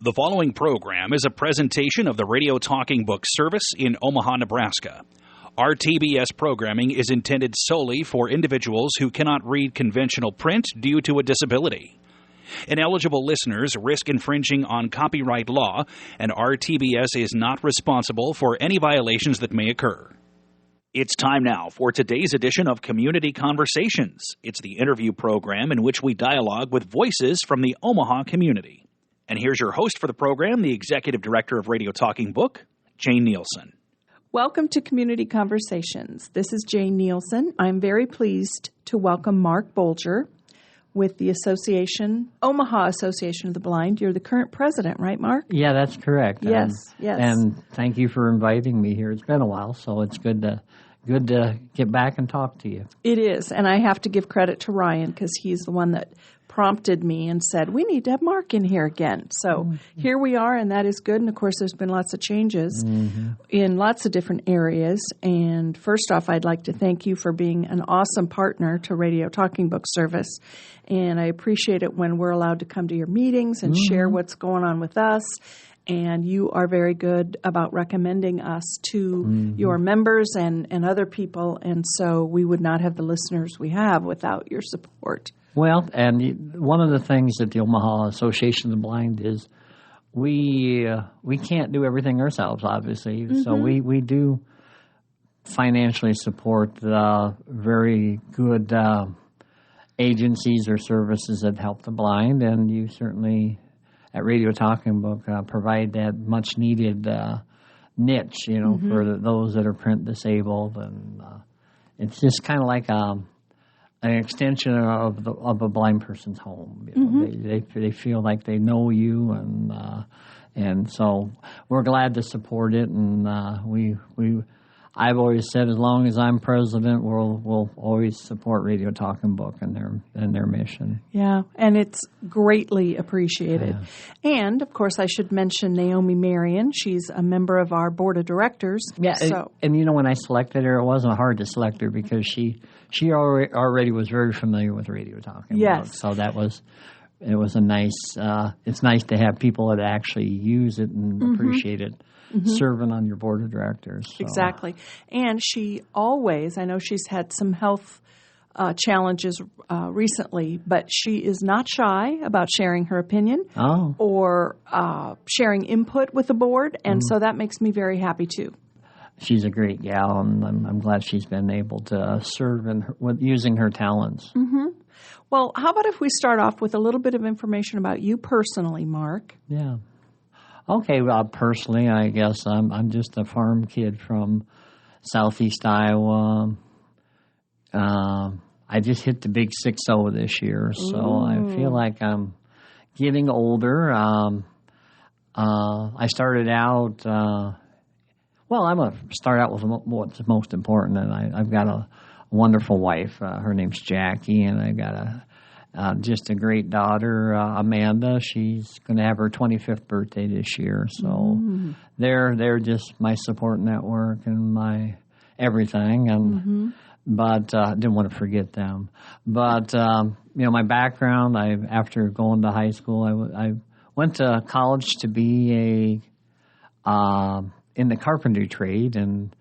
The following program is a presentation of the Radio Talking Book Service in Omaha, Nebraska. RTBS programming is intended solely for individuals who cannot read conventional print due to a disability. Ineligible listeners risk infringing on copyright law, and RTBS is not responsible for any violations that may occur. It's time now for today's edition of Community Conversations. It's the interview program in which we dialogue with voices from the Omaha community. And here's your host for the program, the Executive Director of Radio Talking Book, Jane Nielsen. Welcome to Community Conversations. This is Jane Nielsen. I'm very pleased to welcome Mark Bolger with the Omaha Association of the Blind. You're the current president, right, Mark? Yeah, that's correct. Yes. And thank you for inviting me here. It's been a while, so it's good to get back and talk to you. It is, and I have to give credit to Ryan because he's the one that prompted me and said, we need to have Mark in here again. So here we are, and that is good. And, of course, there's been lots of changes in lots of different areas. And first off, I'd like to thank you for being an awesome partner to Radio Talking Book Service. And I appreciate it when we're allowed to come to your meetings and share what's going on with us. And you are very good about recommending us to your members and other people. And so we would not have the listeners we have without your support. Well, and one of the things that the Omaha Association of the Blind is we can't do everything ourselves, obviously. So we do financially support the very good agencies or services that help the blind. And you certainly, at Radio Talking Book, provide that much-needed niche, for those that are print disabled. And it's just kind of like an extension of a blind person's home. They feel like they know you, and so we're glad to support it. And I've always said, as long as I'm president, we'll always support Radio Talking Book and their mission. Yeah, and it's greatly appreciated. Yeah. And of course, I should mention Naomi Marion. She's a member of our board of directors. Yeah, and when I selected her, it wasn't hard to select her because she already was very familiar with Radio Talking Book. So it was a nice. It's nice to have people that actually use it and appreciate it. Serving on your board of directors. So. Exactly. And she always, I know she's had some health challenges recently, but she is not shy about sharing her opinion or sharing input with the board, and so that makes me very happy too. She's a great gal, and I'm glad she's been able to serve using her talents. Well, how about if we start off with a little bit of information about you personally, Mark? Yeah. Okay, well, personally, I guess I'm just a farm kid from southeast Iowa. I just hit the big 6-0 this year, so I feel like I'm getting older. I started out, I'm going to start out with what's most important, and I've got a wonderful wife. Her name's Jackie, and I got just a great daughter, Amanda. She's going to have her 25th birthday this year. So they're just my support network and my everything. And but I didn't want to forget them. But my background, after going to high school, I went to college to be in the carpentry trade, and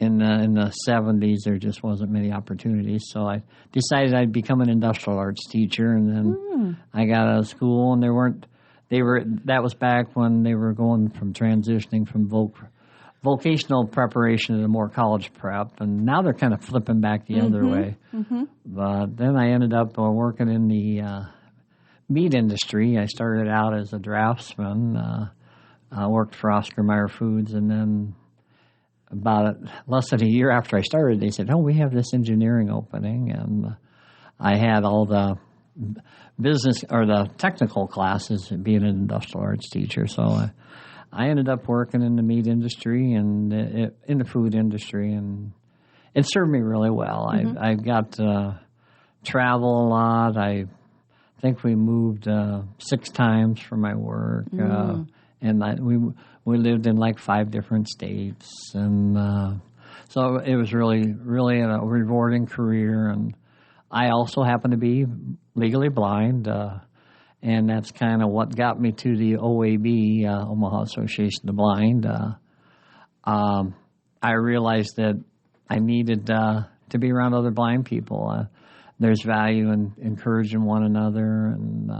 in the 70s, there just wasn't many opportunities, so I decided I'd become an industrial arts teacher, and then I got out of school, and that was back when they were going from transitioning from vocational preparation to more college prep, and now they're kind of flipping back the other way. But then I ended up working in the meat industry. I started out as a draftsman, worked for Oscar Mayer Foods, and then about less than a year after I started, they said, we have this engineering opening. And I had all the business or the technical classes being an industrial arts teacher. So I ended up working in the meat industry and in the food industry. And it served me really well. I got to travel a lot. I think we moved 6 times for my work. And we lived in like 5 different states, and so it was really a rewarding career. And I also happen to be legally blind, and that's kind of what got me to the OAB, Omaha Association of the Blind. I realized that I needed to be around other blind people. There's value in encouraging one another and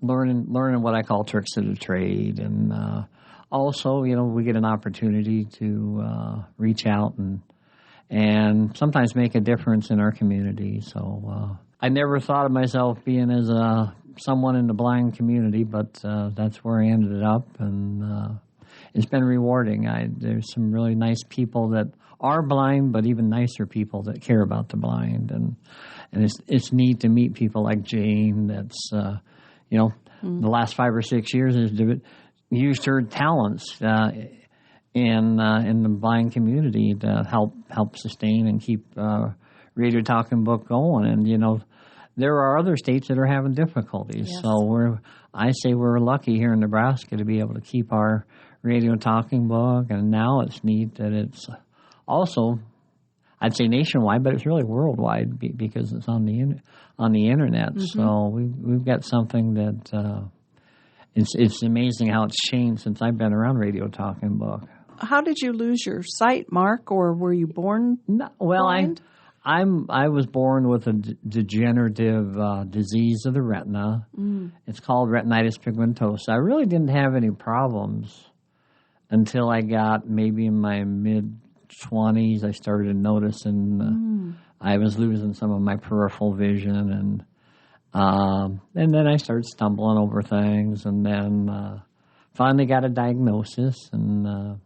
learning what I call tricks of the trade. And also, we get an opportunity to reach out and sometimes make a difference in our community. So I never thought of myself being as someone in the blind community, but that's where I ended up, and it's been rewarding. There's some really nice people that are blind, but even nicer people that care about the blind, and it's neat to meet people like Jane. That's the last 5 or 6 years has used her talents in the blind community to help sustain and keep Radio Talking Book going. And there are other states that are having difficulties. Yes. So I say we're lucky here in Nebraska to be able to keep our Radio Talking Book, and now it's neat that it's also, I'd say nationwide, but it's really worldwide because it's on the internet. Mm-hmm. So we've got something that it's amazing how it's changed since I've been around Radio Talking Book. How did you lose your sight, Mark, or were you born blind? I was born with a degenerative disease of the retina. Mm. It's called retinitis pigmentosa. I really didn't have any problems until I got maybe in my mid-20s. I started noticing I was losing some of my peripheral vision, and then I started stumbling over things, and then finally got a diagnosis, and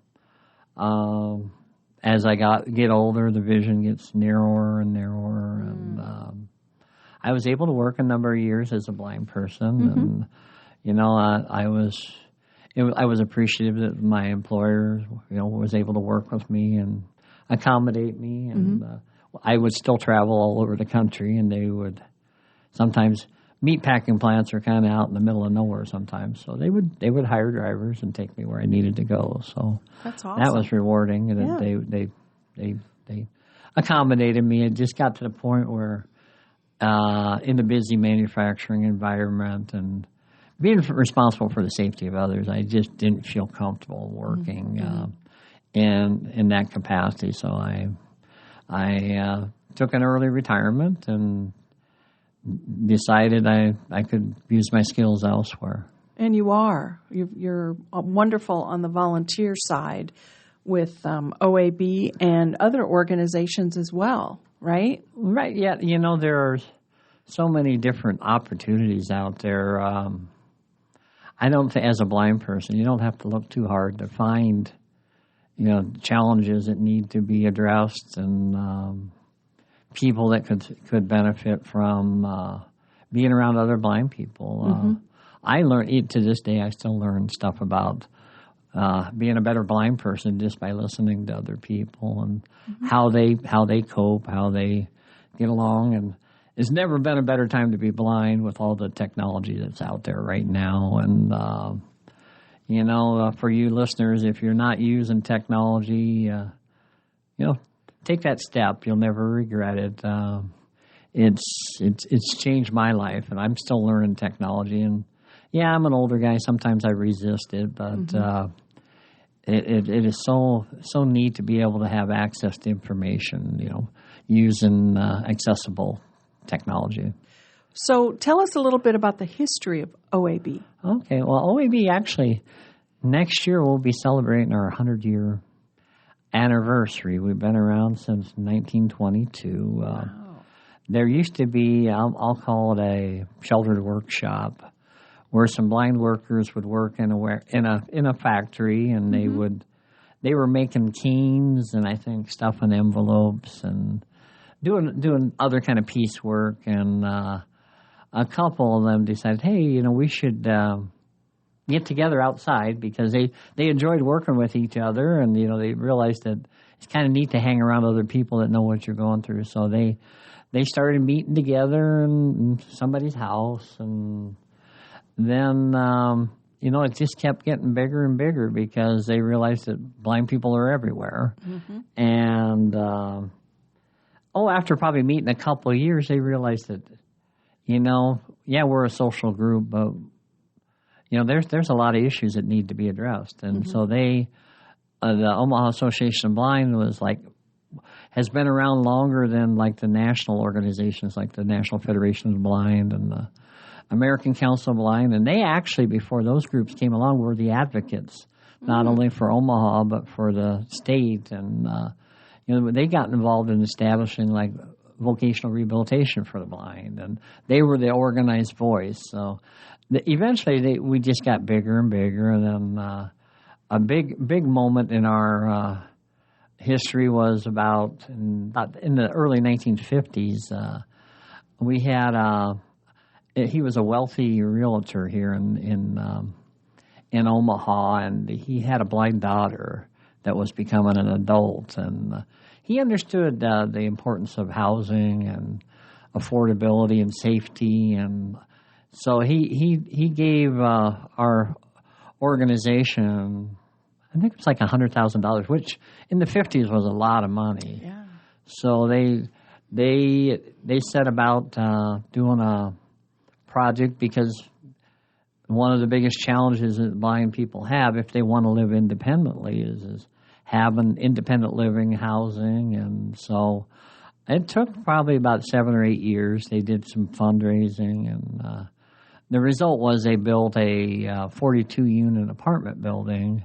as I get older, the vision gets narrower and narrower, and I was able to work a number of years as a blind person, and I was appreciative that my employer was able to work with me and accommodate me, and I would still travel all over the country, and they would sometimes. Meatpacking plants are kind of out in the middle of nowhere sometimes, so they would hire drivers and take me where I needed to go. So that's awesome. That was rewarding, and they accommodated me. It just got to the point where, in the busy manufacturing environment and being responsible for the safety of others, I just didn't feel comfortable working in that capacity. So I took an early retirement and decided I could use my skills elsewhere. And you're wonderful on the volunteer side with OAB and other organizations as well, right? Right, yeah. There are so many different opportunities out there. I don't think, as a blind person, you don't have to look too hard to find, challenges that need to be addressed, and people that could benefit from being around other blind people. I learned, to this day, I still learn stuff about being a better blind person just by listening to other people and how they cope, how they get along. And it's never been a better time to be blind with all the technology that's out there right now. And for you listeners, if you're not using technology, take that step. You'll never regret it. It's changed my life, and I'm still learning technology. And I'm an older guy. Sometimes I resist it, but it is so neat to be able to have access to information, using accessible technology. So tell us a little bit about the history of OAB. Okay. Well, OAB actually next year we'll be celebrating our 100-year anniversary. We've been around since 1922. Wow. There used to be, I'll call it a sheltered workshop, where some blind workers would work in a factory, and they were making canes and I think stuffing envelopes and doing other kind of piecework. And a couple of them decided, hey, we should get together outside, because they enjoyed working with each other, and they realized that it's kind of neat to hang around other people that know what you're going through. So they started meeting together in somebody's house, and then it just kept getting bigger and bigger because they realized that blind people are everywhere. And after probably meeting a couple of years, they realized that Yeah, we're a social group, but there's a lot of issues that need to be addressed, and so the Omaha Association of Blind has been around longer than like the national organizations, like the National Federation of the Blind and the American Council of Blind, and they actually, before those groups came along, were the advocates, not only for Omaha but for the state, and they got involved in establishing like vocational rehabilitation for the blind, and they were the organized voice. So eventually we just got bigger and bigger, and then a big moment in our history was about in the early 1950s. We had he was a wealthy realtor here in Omaha, and he had a blind daughter that was becoming an adult, and he understood the importance of housing and affordability and safety, and so he gave our organization, I think it was like $100,000, which in the 50s was a lot of money. Yeah. So they set about doing a project, because one of the biggest challenges that blind people have if they want to live independently is having independent living, housing, and so it took probably about 7 or 8 years. They did some fundraising, and the result was they built a 42-unit apartment building.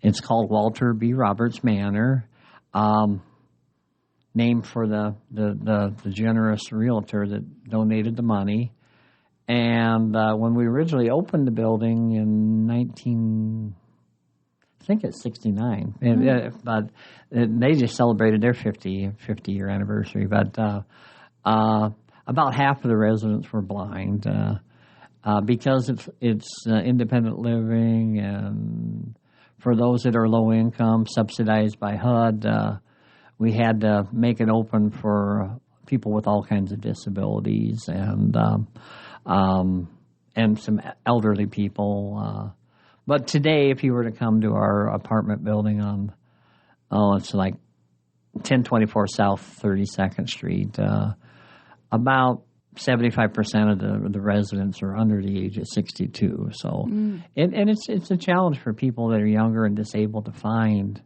It's called Walter B. Roberts Manor, named for the generous realtor that donated the money. And when we originally opened the building in I think it's 69, but they just celebrated their 50-year anniversary. But about half of the residents were blind because it's independent living, and for those that are low income, subsidized by HUD. We had to make it open for people with all kinds of disabilities and some elderly people. But today, if you were to come to our apartment building it's like 1024 South 32nd Street, about 75% of the residents are under the age of 62. So, and it's a challenge for people that are younger and disabled to find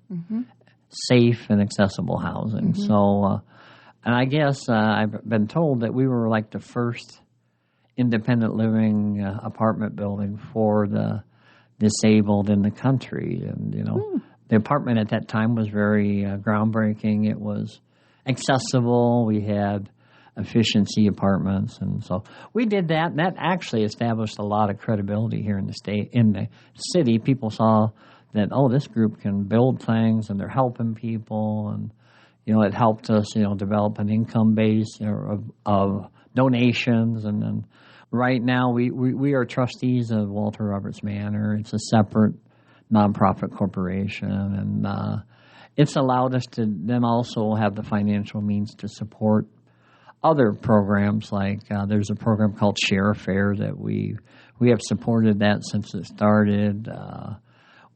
safe and accessible housing. So, and I guess I've been told that we were like the first independent living apartment building for the disabled in the country. And, the apartment at that time was very groundbreaking. It was accessible. We had efficiency apartments. And so we did that, and that actually established a lot of credibility here in the state, in the city. People saw that, this group can build things, and they're helping people. And, it helped us, develop an income base of donations. And then right now we are trustees of Walter Roberts Manor. It's a separate nonprofit corporation, and it's allowed us to then also have the financial means to support other programs. Like there's a program called Share a Fair that we have supported that since it started.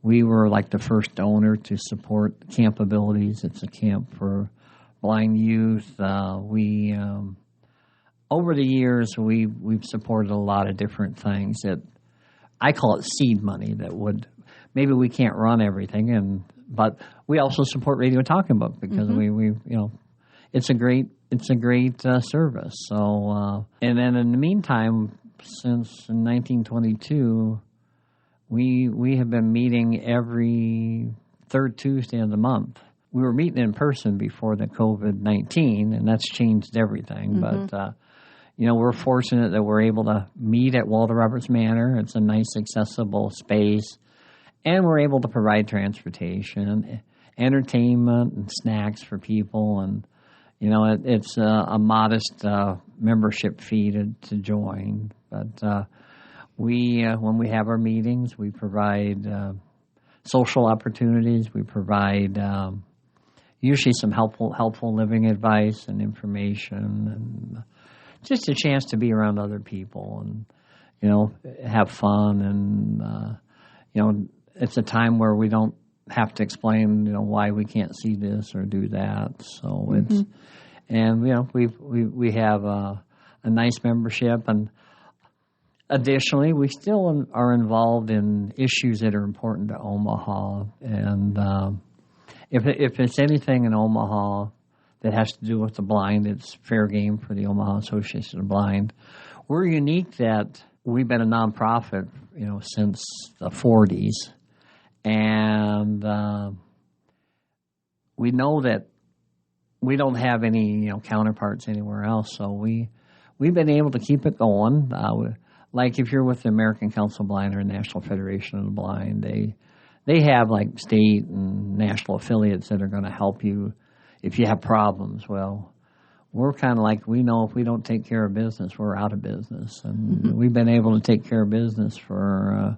We were like the first donor to support Camp Abilities. It's a camp for blind youth. Over the years, we've supported a lot of different things that I call it seed money. That would, maybe we can't run everything, but we also support Radio Talking Book because we it's a great service. So and then in the meantime, since 1922. We have been meeting every third Tuesday of the month. We were meeting in person before the COVID-19, and that's changed everything. But, we're fortunate that we're able to meet at Walter Roberts Manor. It's a nice, accessible space. And we're able to provide transportation, entertainment, and snacks for people. And, it's a modest membership fee to join. But when we have our meetings, we provide social opportunities. We provide usually some helpful living advice and information, and just a chance to be around other people and have fun. And it's a time where we don't have to explain why we can't see this or do that. So it's and we have a a nice membership. And additionally, we still are involved in issues that are important to Omaha. And if it's anything in Omaha that has to do with the blind, it's fair game for the Omaha Association of the Blind. We're unique that we've been a nonprofit, since the 40s. And we know that we don't have any, counterparts anywhere else. So we've been able to keep it going. Like if you're with the American Council of Blind or National Federation of the Blind, they have like state and national affiliates that are going to help you if you have problems. Well, we're kind of like, we know if we don't take care of business, we're out of business. And we've been able to take care of business for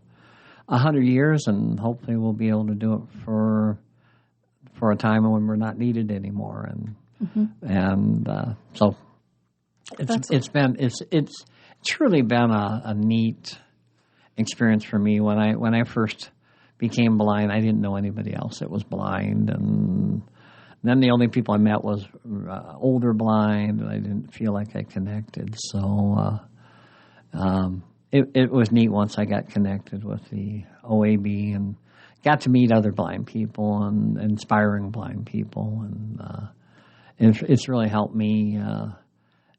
100 years, and hopefully we'll be able to do it for a time when we're not needed anymore. And so it's truly been a neat experience for me. When I first became blind, I didn't know anybody else that was blind, and then the only people I met was older blind, and I didn't feel like I connected. So it was neat once I got connected with the OAB and got to meet other blind people and inspiring blind people, and it's really helped me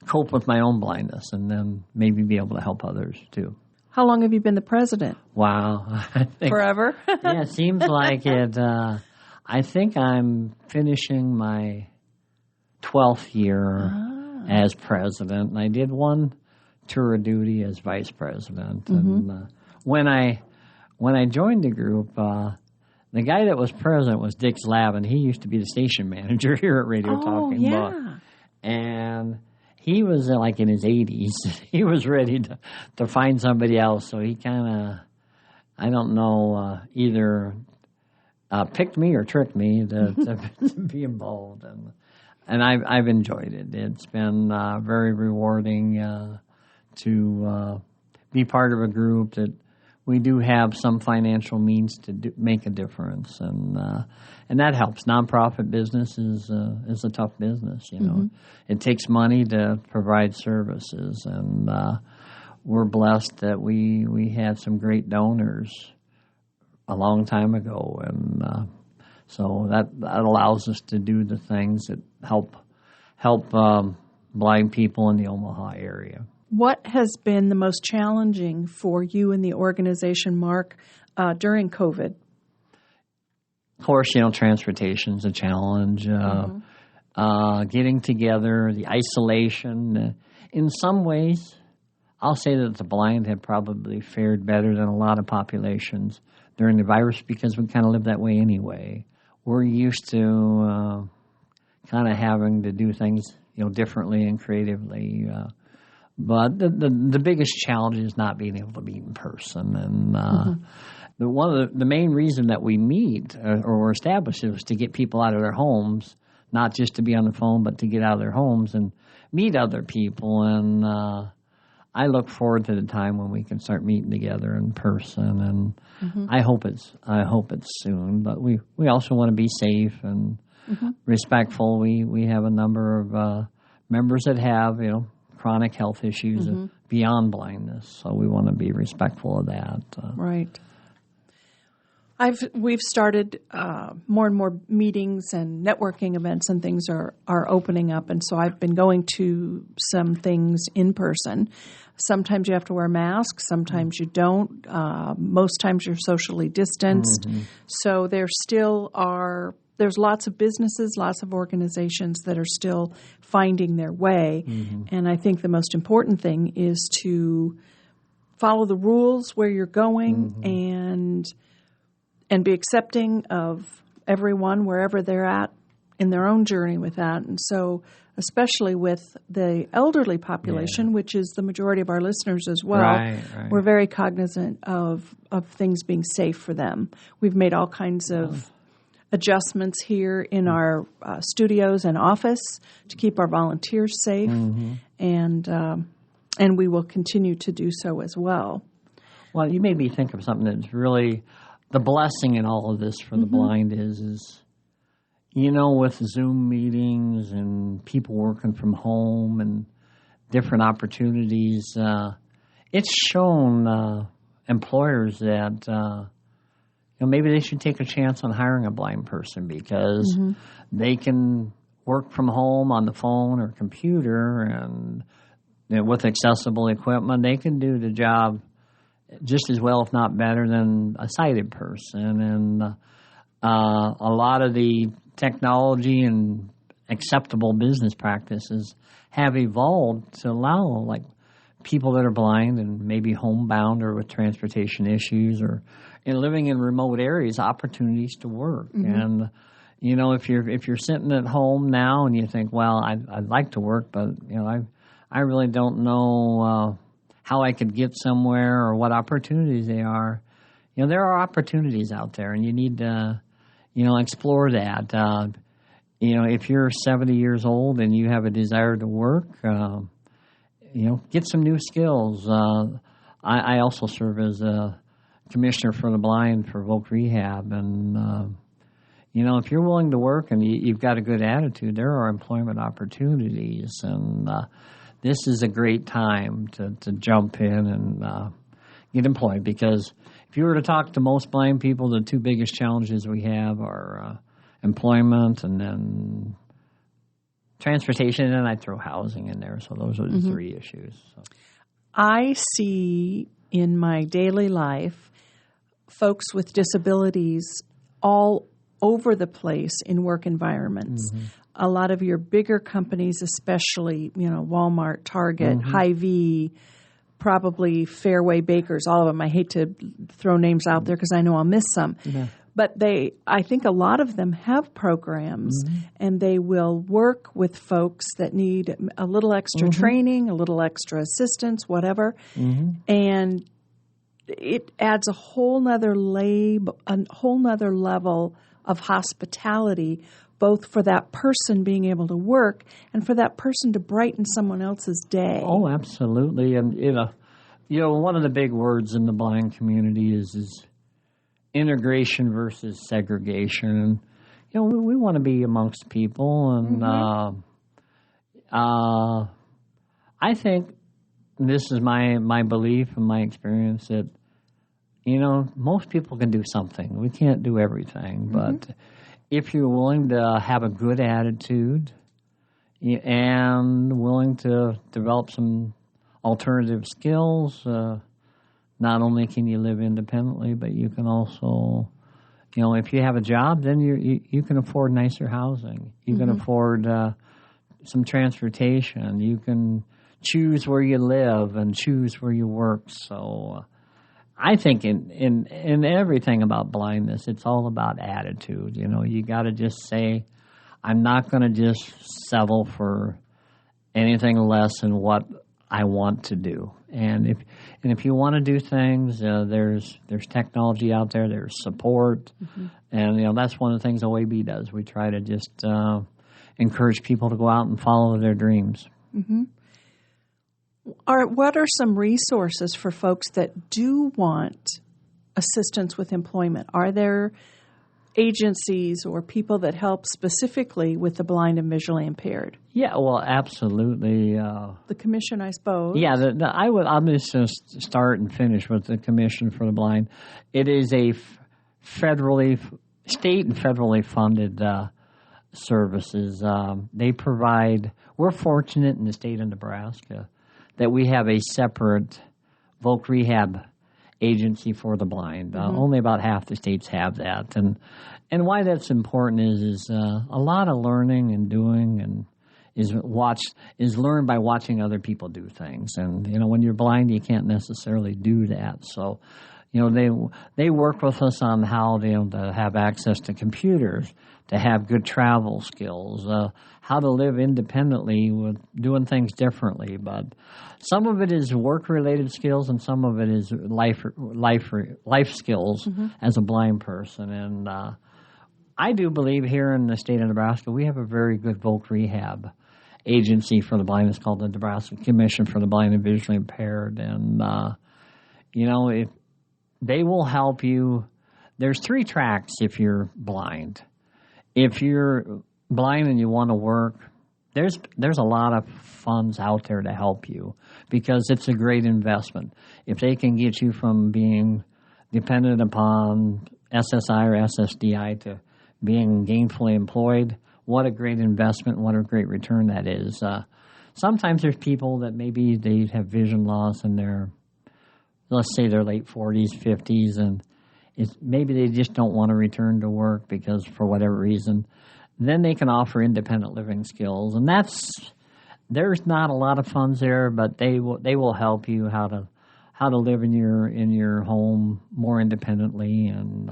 cope with my own blindness, and then maybe be able to help others too. How long have you been the president? Wow. I think, forever? Yeah, it seems like it. I think I'm finishing my 12th year as president, and I did one tour of duty as vice president. And when I joined the group, the guy that was president was Dick Slavin. He used to be the station manager here at Radio Talking Book. And he was like in his 80s. He was ready to find somebody else. So he kind of, I don't know, either picked me or tricked me to be involved. And I've enjoyed it. It's been very rewarding to be part of a group that we do have some financial means to make a difference, and that helps. Nonprofit business is a tough business. It takes money to provide services, and we're blessed that we had some great donors a long time ago, and so that allows us to do the things that help blind people in the Omaha area. What has been the most challenging for you and the organization, Mark, during COVID? Of course, transportation's a challenge. Getting together, the isolation. In some ways, I'll say that the blind have probably fared better than a lot of populations during the virus because we kind of live that way anyway. We're used to kind of having to do things, differently and creatively. But the biggest challenge is not being able to meet in person. And one of the main reason that we meet or were established was to get people out of their homes, not just to be on the phone, but to get out of their homes and meet other people. And I look forward to the time when we can start meeting together in person. And I hope it's soon. But we also want to be safe and respectful. We have a number of members that have chronic health issues beyond blindness, so we want to be respectful of that. Right. We've started more and more meetings and networking events, and things are opening up, and so I've been going to some things in person. Sometimes you have to wear masks, sometimes you don't. Most times you're socially distanced. So there's lots of businesses, lots of organizations that are still finding their way. And I think the most important thing is to follow the rules where you're going and be accepting of everyone wherever they're at in their own journey with that. And so especially with the elderly population, which is the majority of our listeners as well, we're very cognizant of things being safe for them. We've made all kinds of adjustments here in our studios and office to keep our volunteers safe, and we will continue to do so as well. Well, you made me think of something that's really the blessing in all of this for the blind is with Zoom meetings and people working from home and different opportunities. It's shown employers that maybe they should take a chance on hiring a blind person because they can work from home on the phone or computer, and with accessible equipment, they can do the job just as well, if not better, than a sighted person. And a lot of the technology and acceptable business practices have evolved to allow, like, people that are blind and maybe homebound or with transportation issues or living in remote areas, opportunities to work. And if you're sitting at home now and you think, well, I'd like to work, but I really don't know how I could get somewhere or what opportunities they are. There are opportunities out there, and you need to explore that. If you're 70 years old and you have a desire to work, get some new skills. I also serve as a commissioner for the blind for Voc Rehab, and if you're willing to work and you've got a good attitude, there are employment opportunities, and this is a great time to jump in and get employed, because if you were to talk to most blind people, the two biggest challenges we have are employment and then transportation, and I'd throw housing in there. So those are the three issues. So. I see in my daily life folks with disabilities all over the place in work environments. A lot of your bigger companies, especially, Walmart, Target, Hy-Vee, probably Fairway Bakers, all of them. I hate to throw names out there because I know I'll miss some. But I think a lot of them have programs, and they will work with folks that need a little extra training, a little extra assistance, whatever. And it adds a whole nother level of hospitality, both for that person being able to work and for that person to brighten someone else's day. Oh, absolutely. And, one of the big words in the blind community is integration versus segregation. And, we want to be amongst people. And I think this is my belief and my experience that, most people can do something. We can't do everything. But if you're willing to have a good attitude and willing to develop some alternative skills, not only can you live independently, but you can also, if you have a job, then you can afford nicer housing. You can afford some transportation. You can choose where you live and choose where you work. So I think in everything about blindness, it's all about attitude. You got to just say, I'm not going to just settle for anything less than what I want to do. And if you want to do things, there's technology out there, there's support, and that's one of the things OAB does. We try to just encourage people to go out and follow their dreams. What are some resources for folks that do want assistance with employment? Are there agencies or people that help specifically with the blind and visually impaired? Yeah, well, absolutely. The commission, I suppose. Yeah, I'm just going to start and finish with the Commission for the Blind. It is a state and federally funded services. They provide. We're fortunate in the state of Nebraska that we have a separate Voc Rehab agency for the blind. Only about half the states have that, and why that's important is a lot of learning and doing and is learned by watching other people do things. And when you're blind, you can't necessarily do that. So, they work with us on how to have access to computers, to have good travel skills, how to live independently with doing things differently. But some of it is work-related skills, and some of it is life skills as a blind person. And I do believe here in the state of Nebraska, we have a very good Voc Rehab agency for the blind. It's called the Nebraska Commission for the Blind and Visually Impaired. And, if they will help you. There's 3 tracks if you're blind. If you're blind and you want to work, there's a lot of funds out there to help you because it's a great investment. If they can get you from being dependent upon SSI or SSDI to being gainfully employed, what a great investment, what a great return that is. Sometimes there's people that maybe they have vision loss in their, let's say their late 40s, 50s, and maybe they just don't want to return to work because for whatever reason. Then they can offer independent living skills, and there's not a lot of funds there, but they will help you how to live in your home more independently. And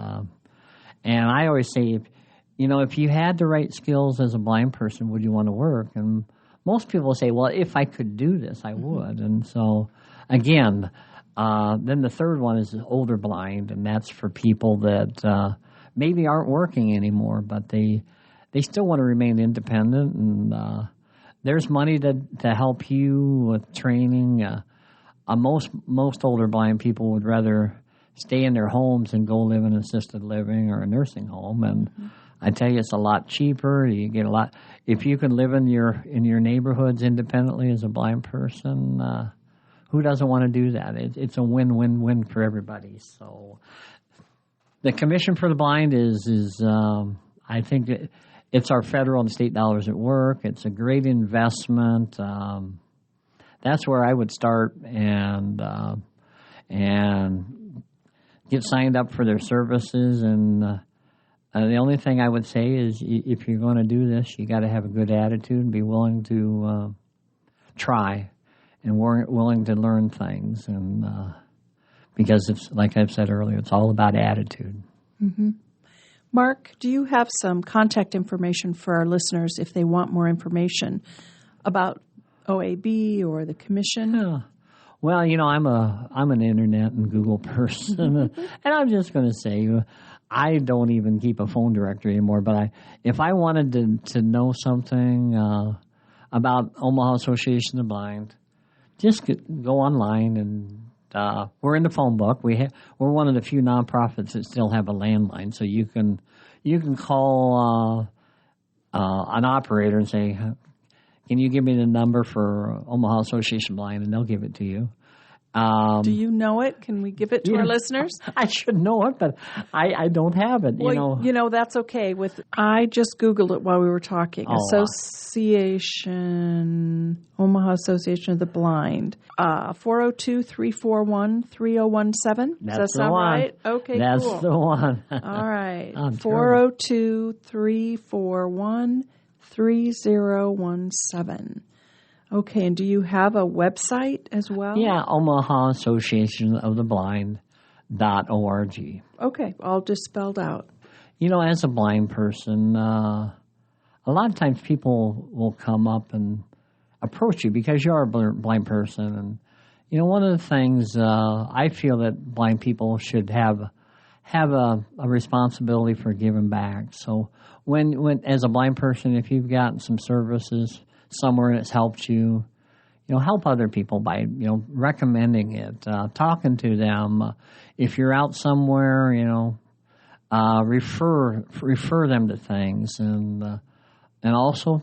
I always say, if you had the right skills as a blind person, would you want to work? And most people say, well, if I could do this, I would. And so, again, then the third one is older blind, and that's for people that maybe aren't working anymore, but they still want to remain independent, and there's money to help you with training. Most older blind people would rather stay in their homes and go live in assisted living or a nursing home, and I tell you, it's a lot cheaper. You get a lot if you can live in your neighborhoods independently as a blind person. Who doesn't want to do that? It's a win-win-win for everybody. So, the Commission for the Blind is I think it's our federal and state dollars at work. It's a great investment. That's where I would start and get signed up for their services. And the only thing I would say is if you're going to do this, you got to have a good attitude and be willing to try and willing to learn things. And because it's like I've said earlier, it's all about attitude. Mm-hmm. Mark, do you have some contact information for our listeners if they want more information about OAB or the Commission? Yeah. Well, I'm an internet and Google person, and I'm just going to say I don't even keep a phone directory anymore. But if I wanted to know something about Omaha Association of the Blind, just go online and. We're in the phone book. We're one of the few nonprofits that still have a landline, so you can call an operator and say, "Can you give me the number for Omaha Association of Blind?" and they'll give it to you. Do you know it? Can we give it to our listeners? I should know it, but I don't have it. Well, that's okay. I just Googled it while we were talking. Omaha Association of the Blind. 402-341-3017. Does that sound right? Okay, That's cool. the one. All right. 402-341-3017. Okay, and do you have a website as well? Yeah, Omaha Association of the Blind.org. Okay, all just spelled out. As a blind person, a lot of times people will come up and approach you because you are a blind person. And, one of the things I feel that blind people should have a responsibility for giving back. So when as a blind person, if you've gotten some services somewhere that's helped you, help other people by, recommending it, talking to them. If you're out somewhere, refer them to things, and also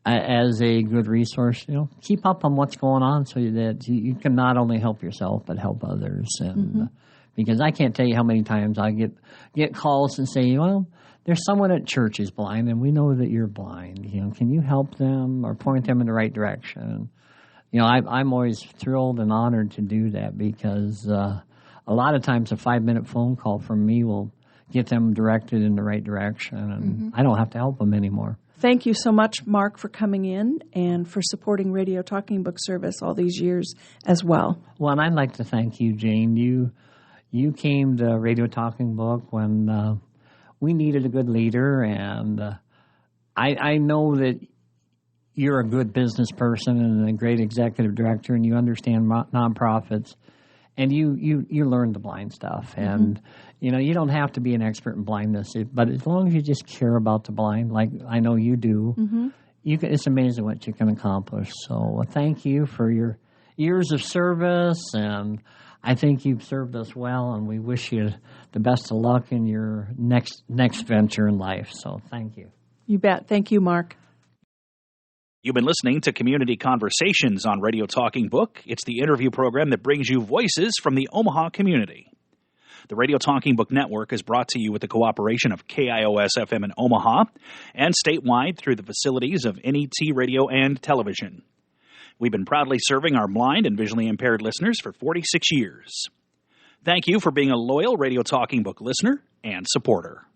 as a good resource, keep up on what's going on so that you can not only help yourself but help others. And because I can't tell you how many times I get calls and say, there's someone at church who's blind, and we know that you're blind. Can you help them or point them in the right direction? I'm always thrilled and honored to do that because a lot of times a 5-minute phone call from me will get them directed in the right direction, and I don't have to help them anymore. Thank you so much, Mark, for coming in and for supporting Radio Talking Book Service all these years as well. Well, and I'd like to thank you, Jane. You came to Radio Talking Book when we needed a good leader, and I know that you're a good business person and a great executive director, and you understand nonprofits, and you learn the blind stuff. And, you don't have to be an expert in blindness, but as long as you just care about the blind, like I know you do, it's amazing what you can accomplish. So thank you for your years of service, and I think you've served us well, and we wish you the best of luck in your next venture in life. So thank you. You bet. Thank you, Mark. You've been listening to Community Conversations on Radio Talking Book. It's the interview program that brings you voices from the Omaha community. The Radio Talking Book Network is brought to you with the cooperation of KIOS-FM in Omaha and statewide through the facilities of NET Radio and Television. We've been proudly serving our blind and visually impaired listeners for 46 years. Thank you for being a loyal Radio Talking Book listener and supporter.